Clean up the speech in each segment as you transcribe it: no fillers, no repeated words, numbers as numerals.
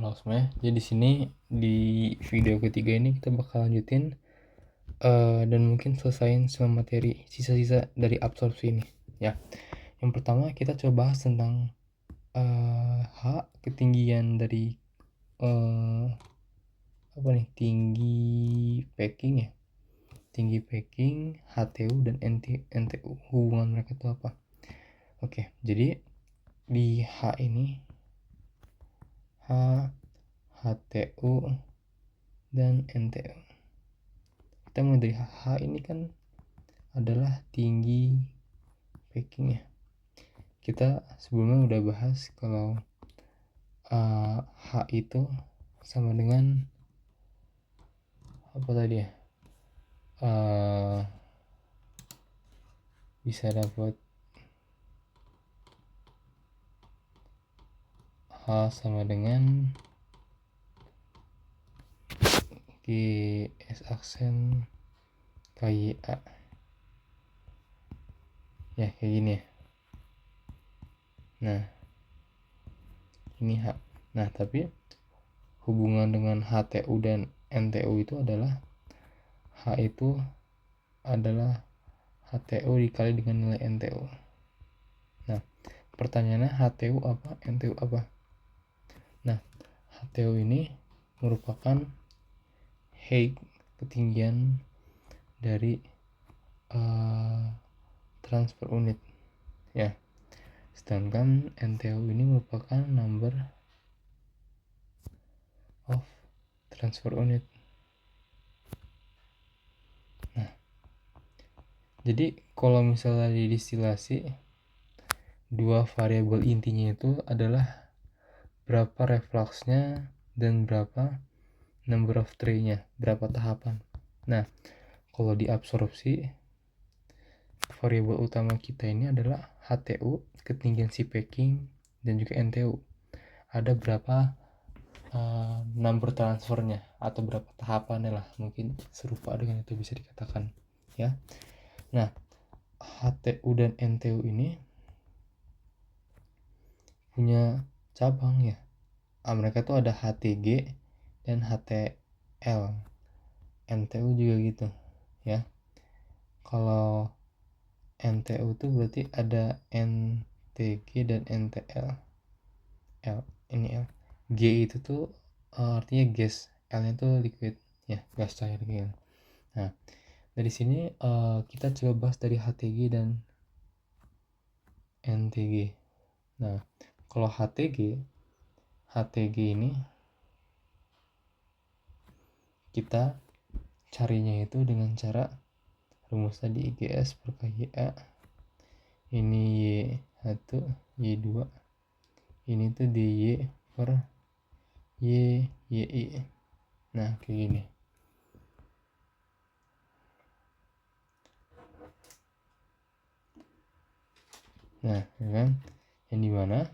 Halo semuanya. Jadi di sini di video ketiga ini kita bakal lanjutin dan mungkin selesaiin semua materi sisa-sisa dari absorpsi ini. Ya. Yang pertama kita coba bahas tentang H, ketinggian dari apa nih? Tinggi packing ya. Tinggi packing, HTU dan NTU. Hubungan mereka itu apa? Oke, jadi di H ini H, HTU dan NTU. Kita mulai dari H ini kan adalah tinggi packing ya. Kita sebelumnya udah bahas kalau H itu sama dengan apa tadi ya, bisa dapat H sama dengan GS aksen KYA ya, kayak gini ya. Nah ini H. Nah tapi hubungan dengan HTU dan NTU itu adalah H itu adalah HTU dikali dengan nilai NTU. Nah pertanyaannya HTU apa, NTU apa? Nah HTU ini merupakan height, ketinggian dari transfer unit ya. Sedangkan NTU ini merupakan number of transfer unit. Nah, jadi kalau misalnya didistilasi, dua variabel intinya itu adalah berapa refluxnya dan berapa number of tray-nya, berapa tahapan. Nah, kalau diabsorpsi, variabel utama kita ini adalah HTU, ketinggian si packing, dan juga NTU. Ada berapa number transfernya atau berapa tahapannya lah, mungkin serupa dengan itu bisa dikatakan ya. Nah HTU dan NTU ini punya cabang ya. Mereka tuh ada HTG dan HTL, NTU juga gitu ya. Kalau NTU tuh berarti ada NTG dan NTL. Ini L. G itu tuh artinya gas, L nya tuh liquid ya, gas cair gitu. Nah dari sini kita coba bahas dari HTG dan NTG. Nah kalau HTG ini kita carinya itu dengan cara rumus tadi IGS per KYA, ini Y1 Y2, ini tuh DY per YI. Nah kayak gini. Nah ya kan, yang dimana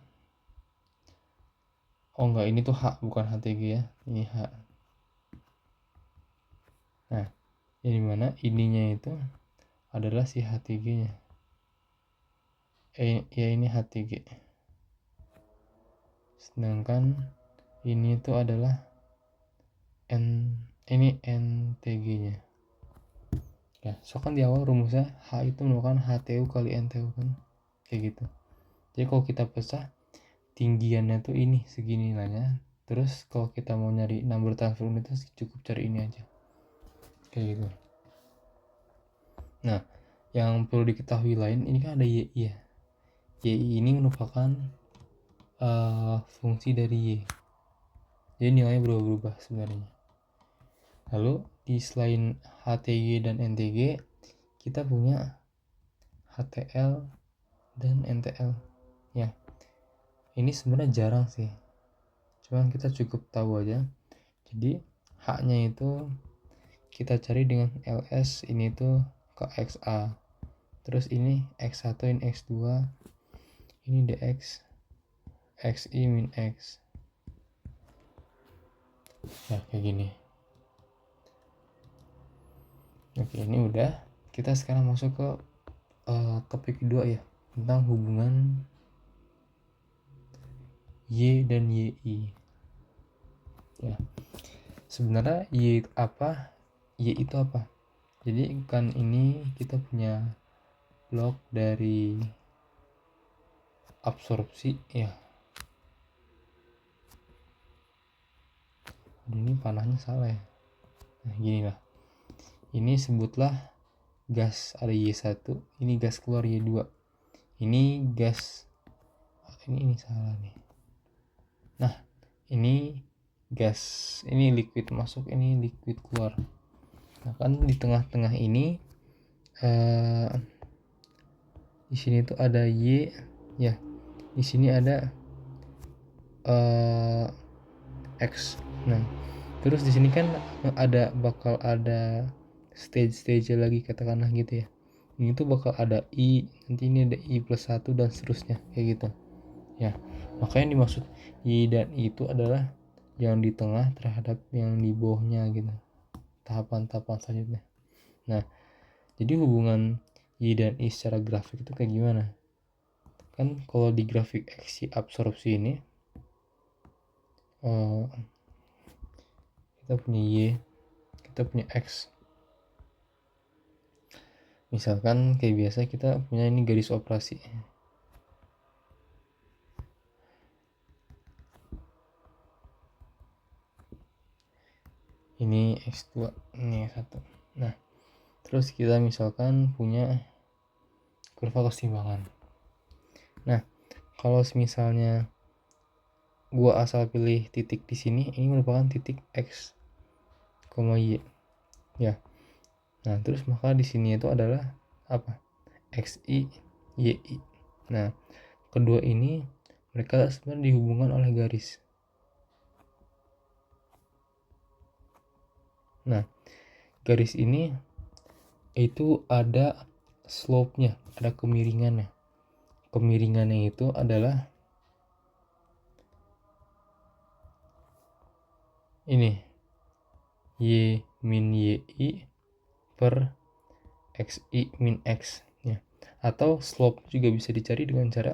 enggak, ini tuh H bukan HTG ya, ini H. Nah yang dimana ininya itu adalah si HTG nya, ya ini HTG, sedangkan ini itu adalah ini NTG nya ya. So kan di awal rumusnya H itu merupakan HTU kali NTU kan, kayak gitu. Jadi kalau kita pecah tinggiannya tuh ini segini nilainya, terus kalau kita mau nyari number transfer unit itu cukup cari ini aja, kayak gitu. Nah yang perlu diketahui lain, ini kan ada YI ya. YI ini merupakan fungsi dari Y, jadi nilainya berubah-ubah sebenarnya. Lalu di selain HTG dan NTG kita punya HTL dan NTL ya. Ini sebenarnya jarang sih, cuman kita cukup tahu aja. Jadi H nya itu kita cari dengan LS, ini tuh ke XA, terus ini X1 ini X2, ini DX XI min X ya, kayak gini. Oke, ini udah. Kita sekarang masuk ke topik kedua ya, tentang hubungan Y dan YI. sebenarnya Y apa, Y itu apa. Jadi kan ini kita punya blok dari absorpsi ya. Ini panahnya salah ya. Nah gini lah, ini sebutlah gas, ada Y1, ini gas keluar Y2, ini gas, ini salah nih. Nah ini gas, ini liquid masuk, ini liquid keluar. Nah kan di tengah-tengah ini di sini tuh ada Y ya, di sini ada X. Nah terus di sini kan bakal ada stage lagi, katakanlah gitu ya. Ini tuh bakal ada I, nanti ini ada I+1 dan seterusnya kayak gitu ya. Makanya dimaksud Y dan I itu adalah yang di tengah terhadap yang di bawahnya gitu, tahapan-tahapan selanjutnya. Nah jadi hubungan Y dan I secara grafik itu kayak gimana? Kan kalau di grafik X absorpsi ini kita punya Y, kita punya X. Misalkan kayak biasa kita punya ini garis operasi. Ini X2, ini X1. Nah, terus kita misalkan punya kurva keseimbangan. Nah, kalau misalnya gua asal pilih titik di sini, ini merupakan titik X, Y. Ya. Nah, terus maka di sini itu adalah apa? XI, YI. Nah, kedua ini mereka sebenarnya dihubungkan oleh garis. Nah, garis ini itu ada slope-nya, ada kemiringannya. Kemiringannya itu adalah ini, Y min YI per XI min X ya. Atau slope juga bisa dicari dengan cara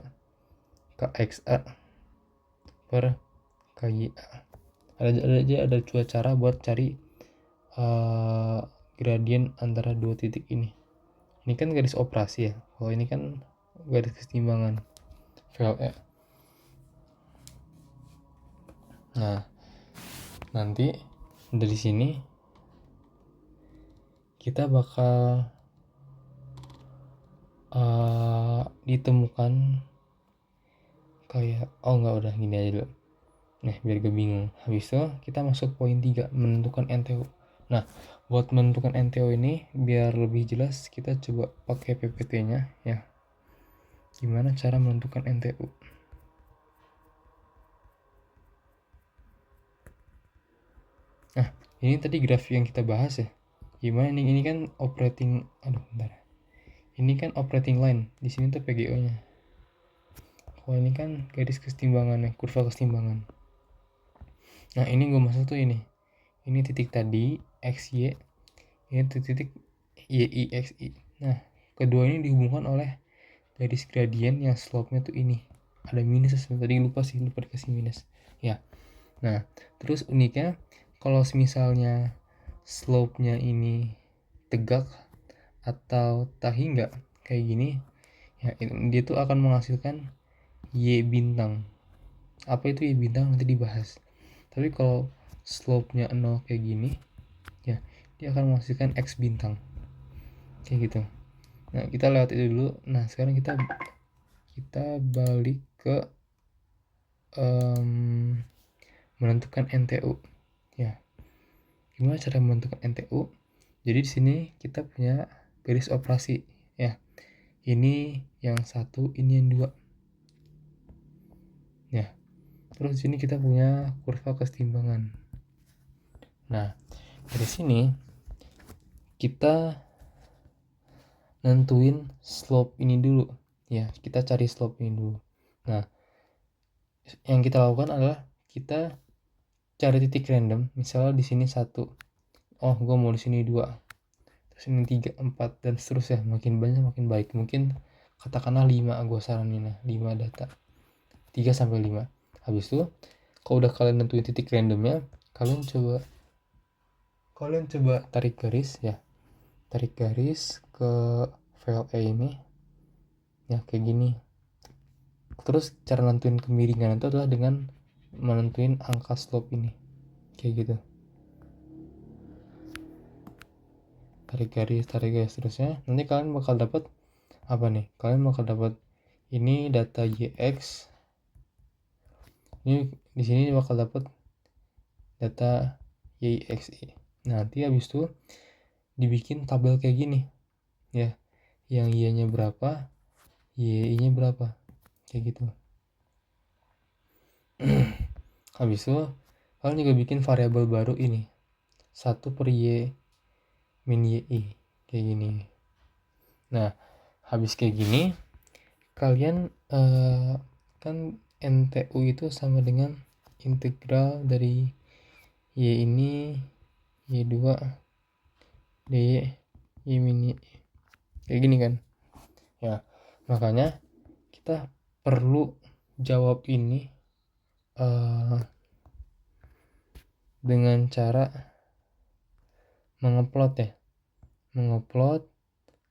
KXA per KYA. Ada dua cara buat cari gradien antara dua titik ini. Ini kan garis operasi ya. Kalau ini kan garis keseimbangan VLE. Nah, nanti dari sini kita bakal ditemukan kayak udah gini aja dulu. Nah, biar gak bingung. Habis itu kita masuk poin 3, menentukan NTU. Nah, buat menentukan NTU ini biar lebih jelas kita coba pakai PPT-nya ya. Gimana cara menentukan NTU? Nah, ini tadi grafik yang kita bahas ya. Gimana ini kan operating, bentar. Ini kan operating line. Di sini tuh PGO-nya. Kalau ini kan garis keseimbangan ya, kurva keseimbangan. Nah, ini gue maksud tuh ini titik tadi XY, ini titik YI XI. Nah, kedua ini dihubungkan oleh garis gradien yang slope-nya tuh ini. Ada minus, tadi lupa dikasih minus. Ya. Nah, terus uniknya kalau misalnya slope-nya ini tegak atau tahi nggak kayak gini, ya dia tuh akan menghasilkan Y bintang. Apa itu Y bintang nanti dibahas. Tapi kalau slope-nya 0 kayak gini, ya dia akan menghasilkan X bintang. Kayak gitu. Nah, kita lewat itu dulu. Nah, sekarang kita balik ke menentukan NTU. Ya. Gimana cara menentukan NTU? Jadi di sini kita punya garis operasi, ya. Ini yang satu, ini yang dua. Ya. Terus di sini kita punya kurva keseimbangan. Nah, dari sini kita nentuin slope ini dulu. Ya, kita cari slope ini dulu. Nah, yang kita lakukan adalah kita cari titik random. Misalnya di sini 1. Gue mau di sini 2. Terus ini 3, 4 dan seterusnya. Makin banyak makin baik. Mungkin katakanlah 5 gue saranin, 5 data. 3 sampai 5. Habis itu kalau udah kalian nentuin titik randomnya, kalian coba kalian coba tarik garis ke file A ini ya, kayak gini. Terus cara nentuin kemiringan itu adalah dengan menentuin angka slope ini, kayak gitu. Tarik garis terusnya. Nanti kalian bakal dapat apa nih? Kalian bakal dapat ini data YX. Ini di sini bakal dapat data YXI. Nanti habis itu dibikin tabel kayak gini ya. Yang Y-nya berapa, Y-nya berapa. Kayak gitu. Habis itu kalian juga bikin variabel baru ini. 1 per Y min YI. Kayak gini. Nah, habis kayak gini kalian kan NTU itu sama dengan integral dari Y ini Y2 dy Y min Y. Kayak gini kan ya. Makanya kita perlu jawab ini dengan cara mengeplot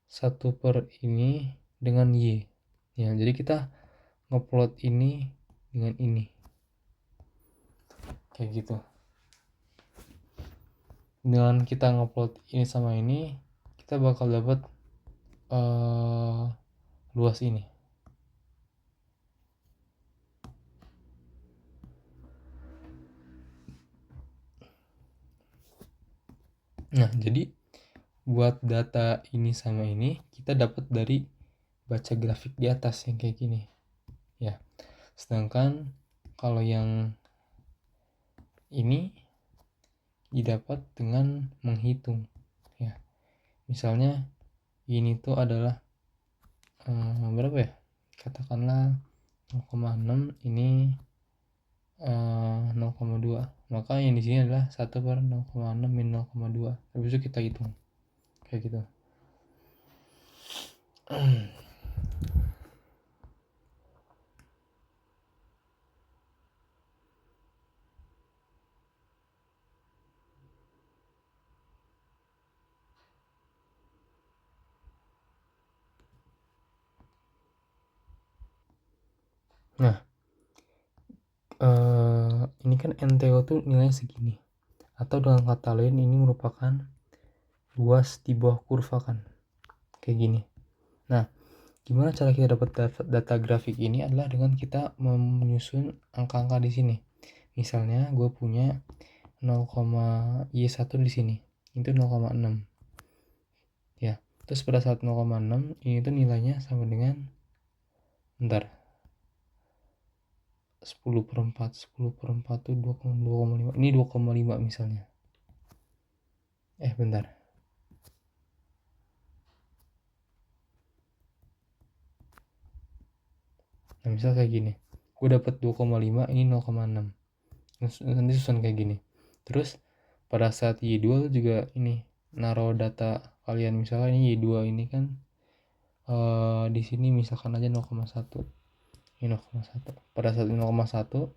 1 per ini dengan Y ya. Jadi kita ngeplot ini dengan ini kayak gitu. Dengan kita ngeplot ini sama ini, kita bakal dapat luas ini. Nah, jadi buat data ini sama ini kita dapat dari baca grafik di atas yang kayak gini ya. Sedangkan kalau yang ini didapat dengan menghitung ya. Misalnya ini tuh adalah berapa ya? Katakanlah 0,6, ini 0,2. Maka yang di sini adalah 1 per 0,6 min 0,2. Habis itu kita hitung kayak gitu. Nah, ini kan NTO tuh nilainya segini, atau dengan kata lain ini merupakan luas di bawah kurva kan, kayak gini. Nah, gimana cara kita dapat data grafik ini adalah dengan kita menyusun angka-angka di sini. Misalnya gue punya 0,Y1 di sini, itu 0,6 ya. Terus pada saat 0,6 ini tuh nilainya sama dengan 10 per 4 tuh 2,5. Ini 2,5 misalnya. Bentar. Nah, misal kayak gini. Gue dapat 2,5, ini 0,6. Nanti susun kayak gini. Terus pada saat Y2 juga ini naruh data kalian. Misalnya ini Y2 ini kan di sini misalkan aja 0,1. Ini 0,1. Pada saat 0,1, 1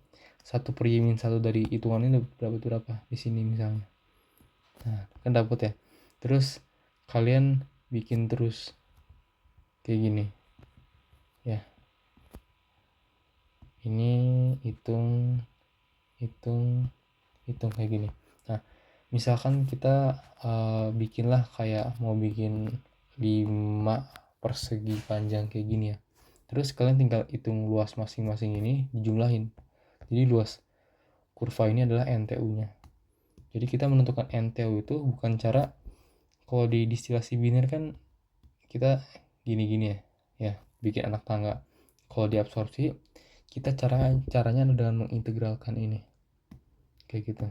per Y-1 dari hitungan ini berapa di sini misalnya. Nah, kan dapat ya. Terus kalian bikin terus kayak gini ya. Ini hitung kayak gini. Nah, misalkan kita bikinlah kayak mau bikin 5 persegi panjang kayak gini ya. Terus kalian tinggal hitung luas masing-masing ini dijumlahin. Jadi luas kurva ini adalah NTU-nya. Jadi kita menentukan NTU itu bukan cara, kalau di distilasi biner kan kita gini-gini ya. Ya, bikin anak tangga. Kalau di absorpsi kita caranya dengan mengintegralkan ini. Kayak gitu.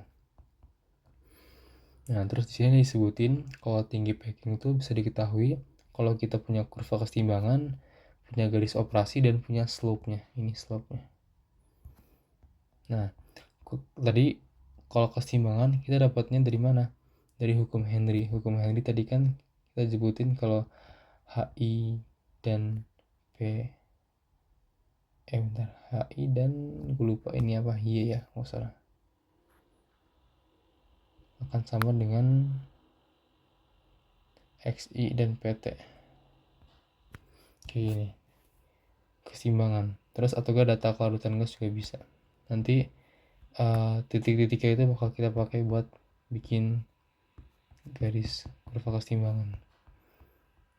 Nah, terus di sini disebutin kalau tinggi packing itu bisa diketahui kalau kita punya kurva keseimbangan, punya garis operasi, dan punya slope-nya. Ini slope-nya. Nah, tadi kalau keseimbangan kita dapatnya dari mana? Dari hukum Henry. Hukum Henry tadi kan kita sebutin kalau HI dan P HI dan gue lupa ini apa, Y ya, nggak salah. akan sama dengan XI dan PT. Kayak gini, keseimbangan. Terus atau gak data kelarutan gas juga bisa. Nanti titik-titiknya itu bakal kita pakai buat bikin garis kurva keseimbangan.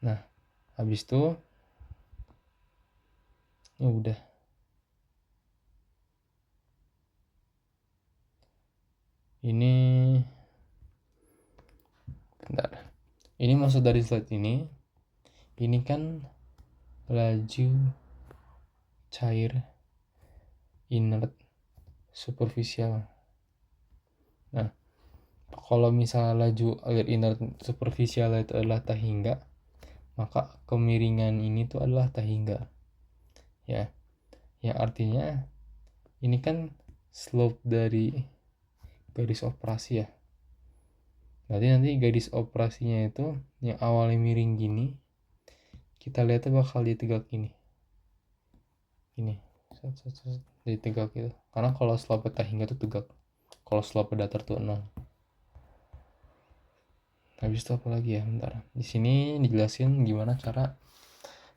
Nah, habis itu ya udah. Ini bentar. Ini maksud dari slide ini kan laju cair inert superficial. Nah, kalau misalnya laju air inert superficial itu adalah tahingga, maka kemiringan ini tuh adalah tahingga. Ya, yang artinya ini kan slope dari garis operasi ya. Berarti nanti garis operasinya itu yang awalnya miring gini, kita lihatnya bakal ditegak gini. Jadi tegak gitu. Karena kalau slope tahingga tuh tegak. Kalau slope datar tuh 0. Habis itu apa lagi ya? Bentar. Di sini dijelasin gimana cara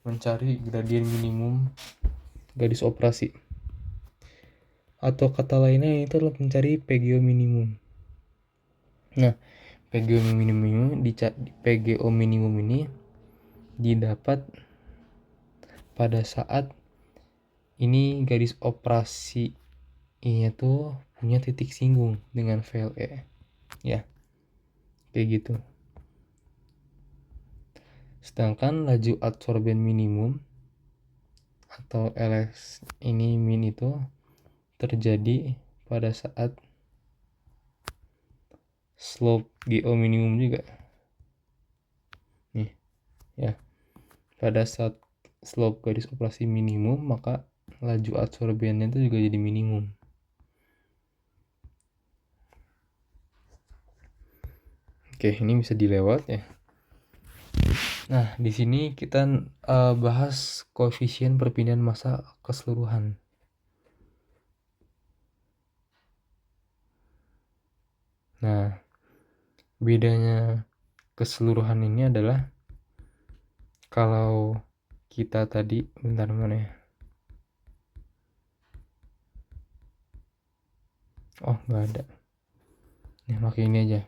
mencari gradien minimum garis operasi. Atau kata lainnya itu adalah mencari PGO minimum. Nah, PGO minimum ini didapat pada saat ini garis operasi ini tuh punya titik singgung dengan VLE. Ya, kayak gitu. Sedangkan laju adsorben minimum atau LS ini min itu terjadi pada saat slope GO minimum juga. Nih, ya. Pada saat slope garis operasi minimum, maka laju adsorbennya itu juga jadi minimum. Oke, ini bisa dilewat ya. Nah, di sini kita bahas koefisien perpindahan massa keseluruhan. Nah, bedanya keseluruhan ini adalah kalau kita tadi, bentar mana ya? Oh, nggak ada. Nih, pakai ini aja.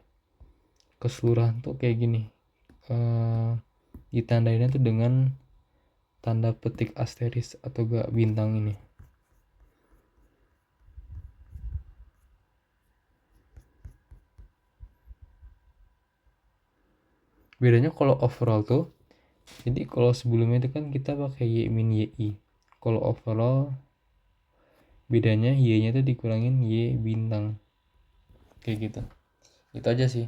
Keseluruhan tuh kayak gini. Ditandainnya tuh dengan tanda petik asteris atau gak bintang ini. Bedanya kalau overall tuh, jadi kalau sebelumnya itu kan kita pakai Y min YI. Kalau overall bedanya Y-nya tuh dikurangin Y bintang. Kayak gitu. Itu aja sih.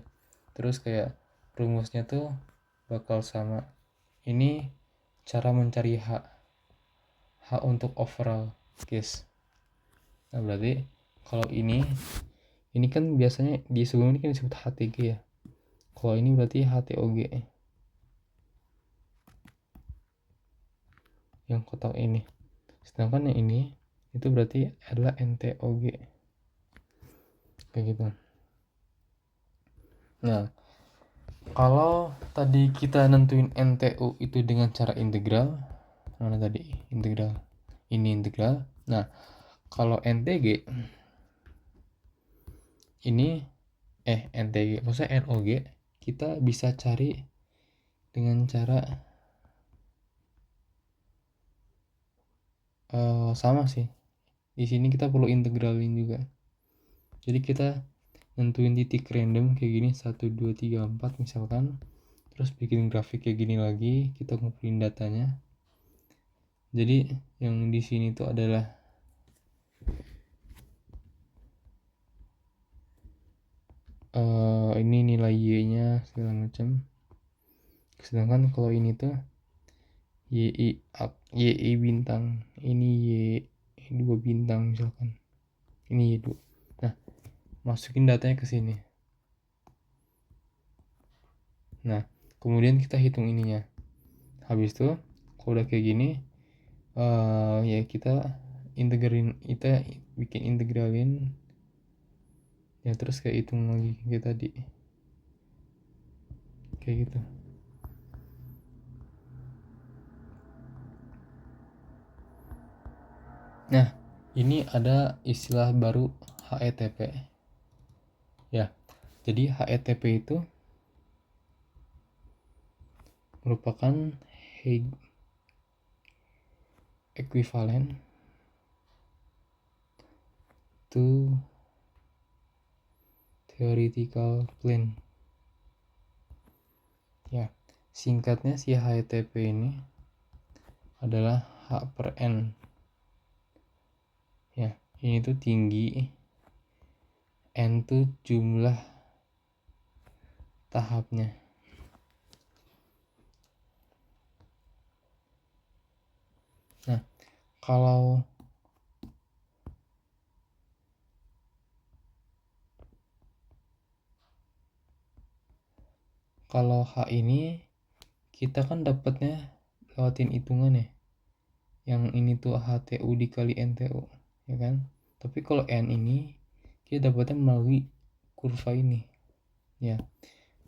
Terus kayak rumusnya tuh bakal sama. Ini cara mencari H untuk overall case. Nah, berarti kalau ini kan biasanya di sebelum ini kan disebut HTG ya. Kalau ini berarti HTOG. Yang kotak ini. Sedangkan yang ini itu berarti adalah NTOG. Kayak gitu. Nah, kalau tadi kita nentuin NTU itu dengan cara integral, mana tadi integral? Ini integral. Nah, kalau NTG ini NTG, maksudnya NOG kita bisa cari dengan cara sama sih. Di sini kita perlu integralin juga. Jadi kita nentuin titik random kayak gini 1 2 3 4 misalkan. Terus bikin grafik kayak gini lagi, kita ngumpulin datanya. Jadi yang di sini tuh adalah ini nilai Y-nya segala macam. Sedangkan kalau ini tuh YI bintang, ini Y2 bintang misalkan. Ini Y2. Nah, masukin datanya ke sini. Nah, kemudian kita hitung ininya. Habis itu kalau udah kayak gini ya kita bikin integralin ya. Terus kayak hitung lagi kayak tadi, kayak gitu. Nah, ini ada istilah baru HETP ya. Jadi HETP itu merupakan Higgs equivalent to theoretical plane ya. Singkatnya si HETP ini adalah H per N ya. Ini tuh tinggi, N tuh jumlah tahapnya. Nah, kalau H ini kita kan dapatnya lewatin hitungan ya. Yang ini tuh HTU dikali NTU, ya kan? Tapi kalau N ini kita dapatnya melalui kurva ini. Ya.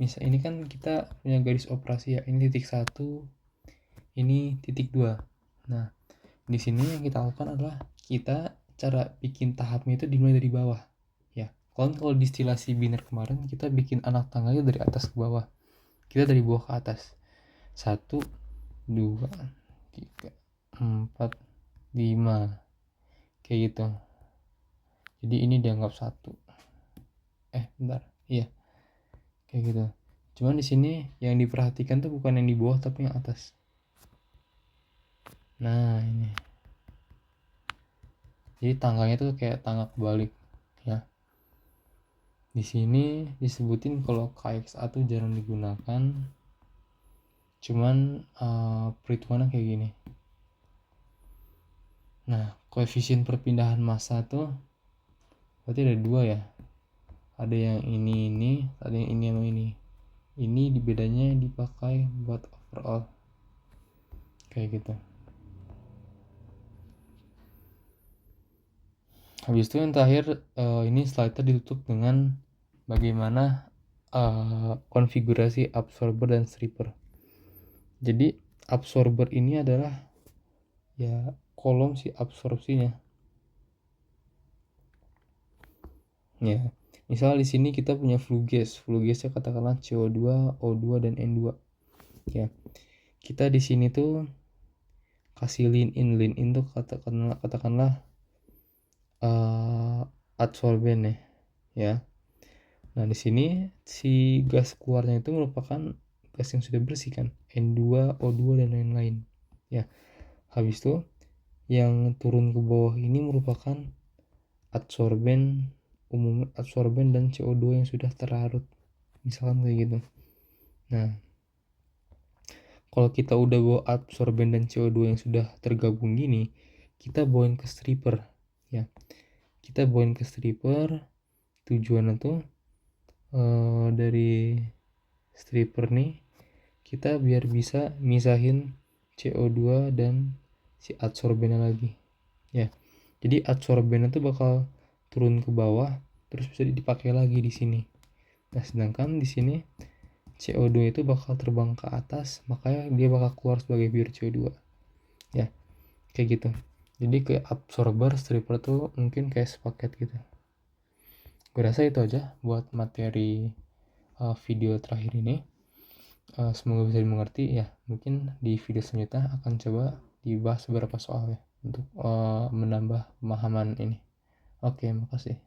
Misal ini kan kita punya garis operasi ya. Ini titik 1, ini titik 2. Nah, di sini yang kita lakukan adalah kita cara bikin tahapnya itu dimulai dari bawah. Ya. Kalau distilasi biner kemarin kita bikin anak tangganya dari atas ke bawah. Kita dari bawah ke atas. 1 2 3 4 5 kayak gitu. Jadi ini dianggap 1. Bentar. Iya. Kayak gitu. Cuman di sini yang diperhatikan tuh bukan yang di bawah tapi yang atas. Nah, ini. Jadi tangganya tuh kayak tangga kebalik ya. Di sini disebutin kalau KXA tuh jarang digunakan. Cuman perhitungannya kayak gini. Nah, koefisien perpindahan massa tuh berarti ada 2 ya. Ada yang ini, ada yang ini sama ini. Ini bedanya dipakai buat overall. Kayak gitu. Habis itu yang terakhir, ini slide-nya ditutup dengan bagaimana konfigurasi absorber dan stripper. Jadi absorber ini adalah ya kolom si absorpsinya. Ya, misal di sini kita punya flue gasnya katakanlah CO2, O2 dan N2. Ya, kita di sini tuh kasih lean in tuh katakanlah adsorben ya. Nah, di sini si gas keluarnya itu merupakan gas yang sudah bersih kan, N2, O2 dan lain-lain. Ya. Habis itu yang turun ke bawah ini merupakan adsorben dan CO2 yang sudah terlarut. Misalkan kayak gitu. Nah, kalau kita udah bawa adsorben dan CO2 yang sudah tergabung gini, kita bawain ke stripper ya. Kita bawain ke stripper, tujuannya tuh dari stripper nih kita biar bisa misahin CO2 dan si adsorbennya lagi ya. Jadi adsorbennya tuh bakal turun ke bawah terus bisa dipakai lagi di sini. Nah, sedangkan di sini CO2 itu bakal terbang ke atas, makanya dia bakal keluar sebagai pure CO2 ya. Kayak gitu. Jadi kayak absorber stripper tuh mungkin kayak sepaket gitu. Gue rasa itu aja buat materi video terakhir ini. Semoga bisa dimengerti ya. Mungkin di video selanjutnya akan coba dibahas beberapa soal ya untuk menambah pemahaman ini. Oke, makasih.